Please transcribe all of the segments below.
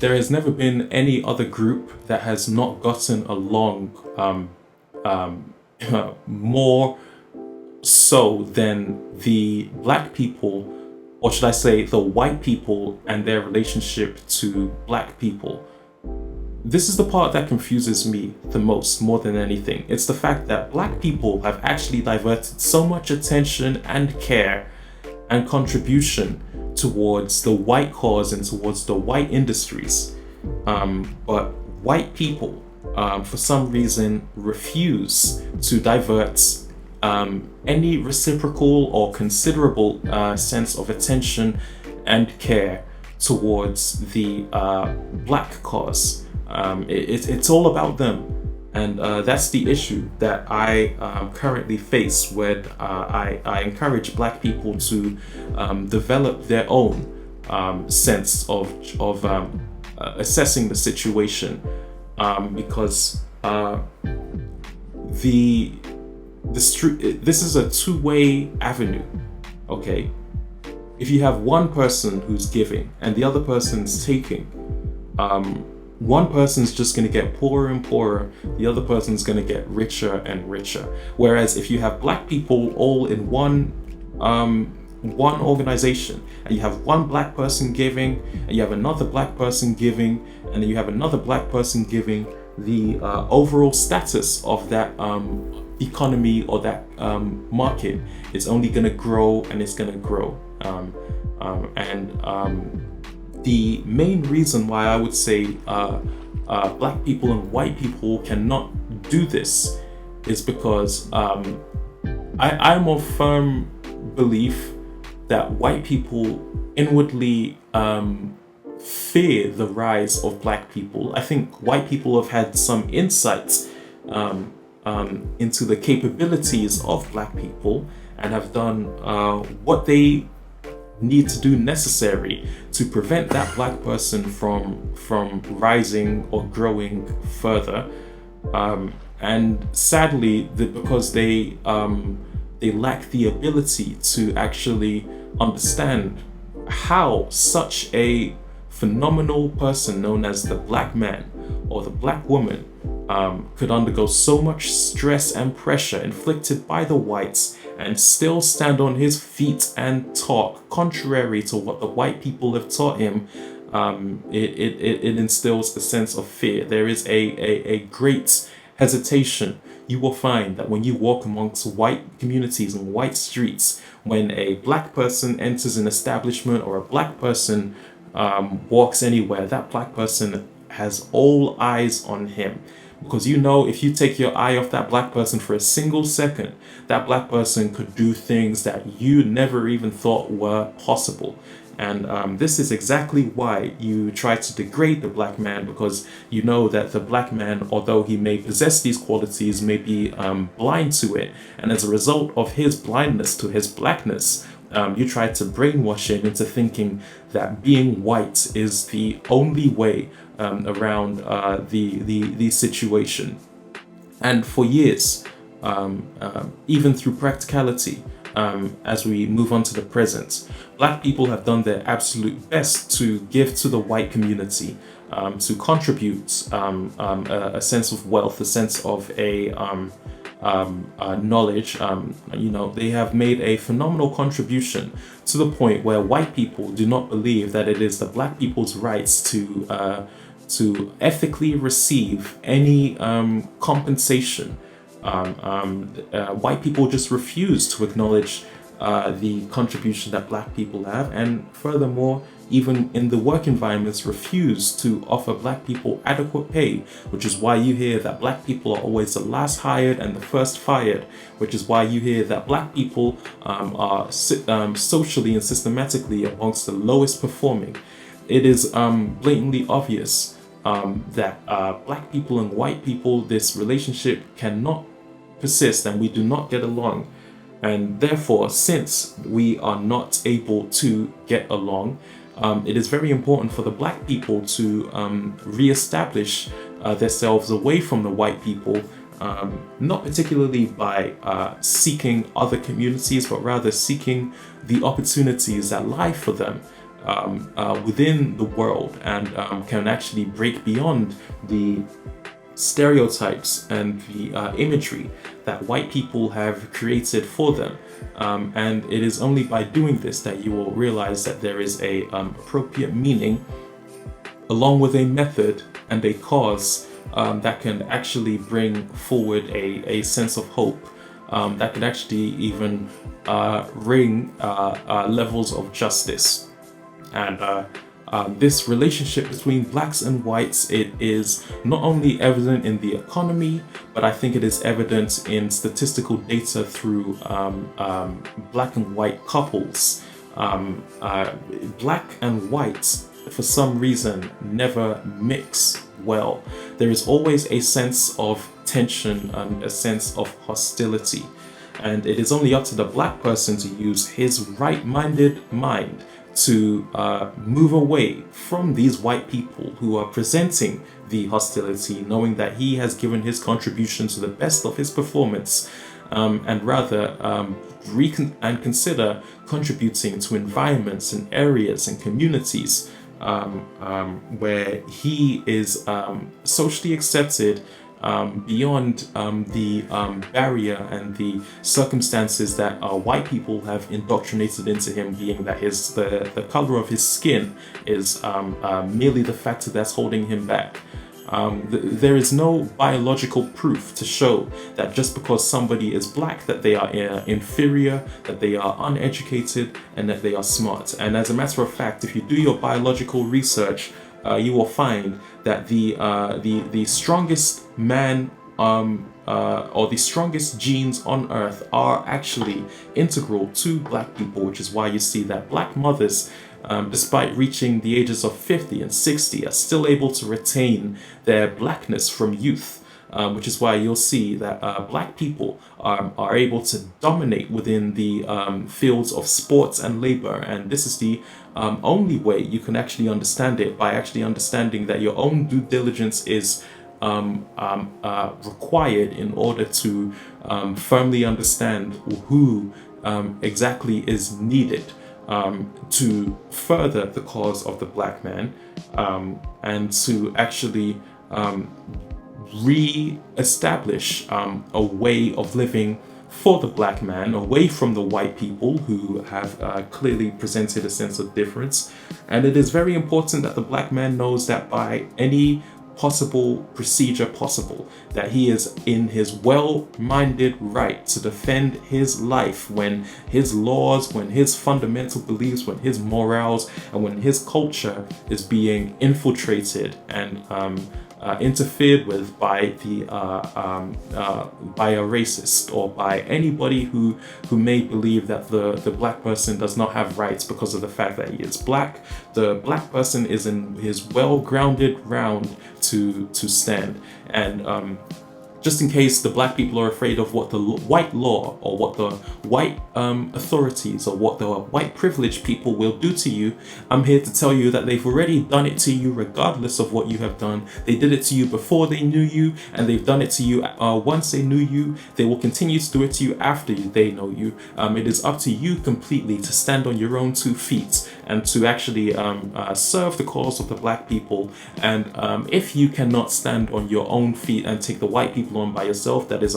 there has never been any other group that has not gotten along more so than the black people, or should I say the white people and their relationship to black people. This is the part that confuses me the most, more than anything. It's the fact that black people have actually diverted so much attention and care and contribution towards the white cause and towards the white industries. But white people, for some reason, refuse to divert any reciprocal or considerable sense of attention and care towards the black cause. It's all about them. And that's the issue that I currently face when I encourage black people to develop their own sense of assessing the situation, because this is a two-way avenue. Okay, if you have one person who's giving and the other person's taking, one person's just going to get poorer and poorer, the other person's going to get richer and richer. Whereas if you have black people all in one organization, and you have one black person giving, and you have another black person giving, and then you have another black person giving, the overall status of that economy or that market is only going to grow, and it's going to grow. The main reason why I would say black people and white people cannot do this is because I'm of firm belief that white people inwardly fear the rise of black people. I think white people have had some insights into the capabilities of black people and have done what they need to do necessary to prevent that black person from rising or growing further, and sadly because they lack the ability to actually understand how such a phenomenal person known as the black man or the black woman could undergo so much stress and pressure inflicted by the whites and still stand on his feet and talk contrary to what the white people have taught him. It instills a sense of fear. There is a great hesitation. You will find that when you walk amongst white communities and white streets, when a black person enters an establishment or a black person walks anywhere, that black person has all eyes on him. Because you know, if you take your eye off that black person for a single second, that black person could do things that you never even thought were possible. And this is exactly why you try to degrade the black man, because you know that the black man, although he may possess these qualities, may be blind to it. And as a result of his blindness to his blackness, you try to brainwash him into thinking that being white is the only way around the situation. And for years, even through practicality, as we move on to the present, black people have done their absolute best to give to the white community, to contribute a sense of wealth, a sense of knowledge. They have made a phenomenal contribution to the point where white people do not believe that it is the black people's rights to ethically receive any compensation. White people just refuse to acknowledge the contribution that black people have, and furthermore, even in the work environments, refuse to offer black people adequate pay, which is why you hear that black people are always the last hired and the first fired, which is why you hear that black people are socially and systematically amongst the lowest performing. It is blatantly obvious that black people and white people, this relationship cannot persist and we do not get along. And therefore, since we are not able to get along, it is very important for the black people to re-establish themselves away from the white people, not particularly by seeking other communities, but rather seeking the opportunities that lie for them within the world, and can actually break beyond the stereotypes and the imagery that white people have created for them. And it is only by doing this that you will realize that there is a appropriate meaning along with a method and a cause that can actually bring forward a sense of hope that can actually even ring levels of justice. And this relationship between blacks and whites, it is not only evident in the economy, but I think it is evident in statistical data through black and white couples. Black and white, for some reason, never mix well. There is always a sense of tension and a sense of hostility. And it is only up to the black person to use his right-minded mind to move away from these white people who are presenting the hostility, knowing that he has given his contribution to the best of his performance, and rather consider contributing to environments and areas and communities where he is socially accepted beyond the barrier and the circumstances that white people have indoctrinated into him, being that the color of his skin is merely the factor that's holding him back. There is no biological proof to show that just because somebody is black that they are inferior, that they are uneducated, and that they are smart. And as a matter of fact, if you do your biological research, you will find that the strongest man or the strongest genes on earth are actually integral to black people, which is why you see that black mothers, despite reaching the ages of 50 and 60, are still able to retain their blackness from youth. Which is why you'll see that black people are able to dominate within the fields of sports and labor. And this is the only way you can actually understand it, by actually understanding that your own due diligence is required in order to firmly understand who exactly is needed to further the cause of the black man, and to actually re-establish a way of living for the black man, away from the white people who have clearly presented a sense of difference. And it is very important that the black man knows that by any possible procedure possible, that he is in his well-minded right to defend his life when his laws, when his fundamental beliefs, when his morals, and when his culture is being infiltrated and interfered with by by a racist, or by anybody who may believe that the black person does not have rights because of the fact that he is black. The black person is in his well-grounded ground to stand. And just in case the black people are afraid of what the white law, or what the white authorities, or what the white privileged people will do to you, I'm here to tell you that they've already done it to you regardless of what you have done. They did it to you before they knew you, and they've done it to you once they knew you. They will continue to do it to you after they know you. It is up to you completely to stand on your own 2 feet and to actually serve the cause of the black people. And if you cannot stand on your own feet and take the white people on by yourself, that is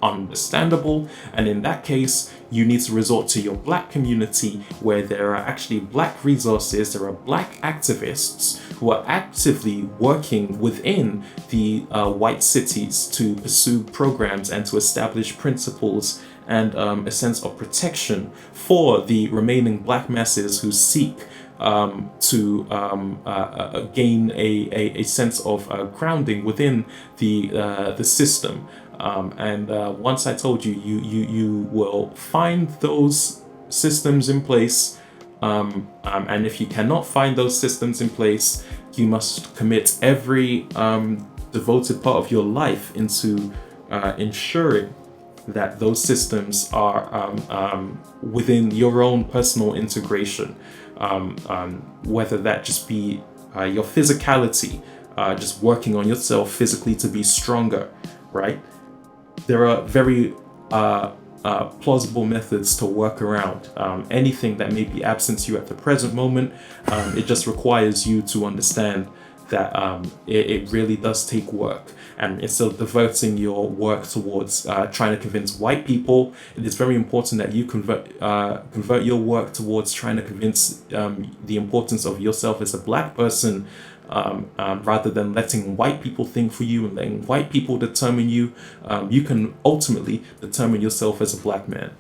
understandable. And in that case, you need to resort to your black community, where there are actually black resources, there are black activists who are actively working within the white cities to pursue programs and to establish principles and a sense of protection for the remaining black masses who seek to gain a sense of grounding within the system. And once I told you, you will find those systems in place. And if you cannot find those systems in place, you must commit every devoted part of your life into ensuring that those systems are within your own personal integration, whether that just be your physicality, just working on yourself physically to be stronger, right? There are very plausible methods to work around anything that may be absent you at the present moment. It just requires you to understand that it really does take work. And instead of diverting your work towards trying to convince white people, it is very important that you convert your work towards trying to convince the importance of yourself as a black person, rather than letting white people think for you and letting white people determine you. You can ultimately determine yourself as a black man.